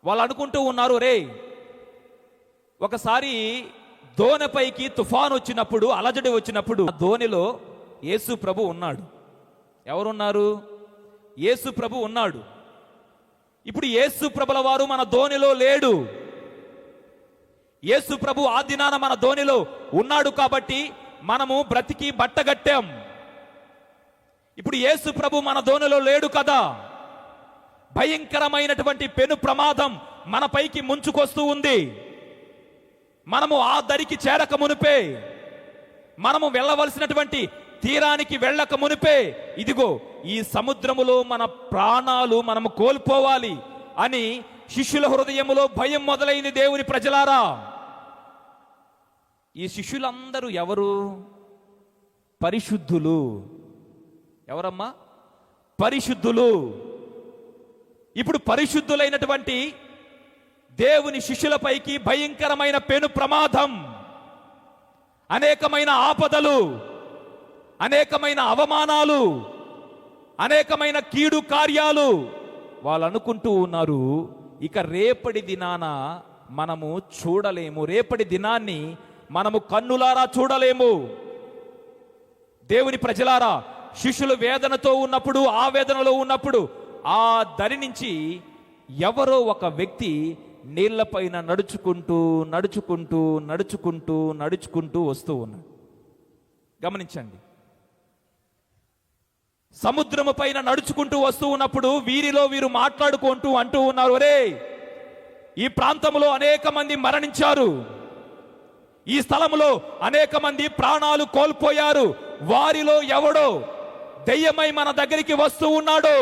వాళ్ళు అనుకుంటూ ఉన్నారు, రే ఒకసారి దోణిపైకి తుఫాను వచ్చినప్పుడు, అలజడి వచ్చినప్పుడు దోణిలో యేసు ప్రభు ఉన్నాడు. ఎవరున్నారు? యేసు ప్రభు ఉన్నాడు. ఇప్పుడు యేసు ప్రభుల వారు మన దోణిలో లేడు. యేసు ప్రభు ఆ దినాన మన దోణిలో ఉన్నాడు కాబట్టి మనము బ్రతికి బట్టగట్టాం. ఇప్పుడు యేసు ప్రభు మన దోణిలో లేడు కదా, భయంకరమైనటువంటి పెను ప్రమాదం మన పైకి ముంచుకొస్తూ ఉంది. మనము ఆ దరికి చేరక మునిపే, మనము వెళ్ళవలసినటువంటి తీరానికి వెళ్ళక మునిపే, ఇదిగో ఈ సముద్రములో మన ప్రాణాలు మనము కోల్పోవాలి అని శిష్యుల హృదయములో భయం మొదలైంది. దేవుని ప్రజలారా, ఈ శిష్యులందరూ ఎవరు? పరిశుద్ధులు. ఎవరమ్మా? పరిశుద్ధులు. ఇప్పుడు పరిశుద్ధులైనటువంటి దేవుని శిష్యులపైకి భయంకరమైన పెను ప్రమాదం, అనేకమైన ఆపదలు, అనేకమైన అవమానాలు, అనేకమైన కీడు కార్యాలు. వాళ్ళు అనుకుంటూ ఉన్నారు, ఇక రేపటి దినాన మనము చూడలేము, రేపటి దినాన్ని మనము కన్నులారా చూడలేము. దేవుని ప్రజలారా, శిష్యులు వేదనతో ఉన్నప్పుడు, ఆవేదనలో ఉన్నప్పుడు ఆ దరి నుంచి ఎవరో ఒక వ్యక్తి నీళ్లపైన నడుచుకుంటూ నడుచుకుంటూ నడుచుకుంటూ నడుచుకుంటూ వస్తూ ఉన్నాడు. గమనించండి, సముద్రము పైన నడుచుకుంటూ వస్తూ ఉన్నప్పుడు వీరిలో వీరు మాట్లాడుకుంటూ అంటూ ఉన్నారు, ఒరే ఈ ప్రాంతంలో అనేక మంది మరణించారు, ఈ స్థలములో అనేక మంది ప్రాణాలు కోల్పోయారు, వారిలో ఎవడో దెయ్యమై మన దగ్గరికి వస్తూ ఉన్నాడు.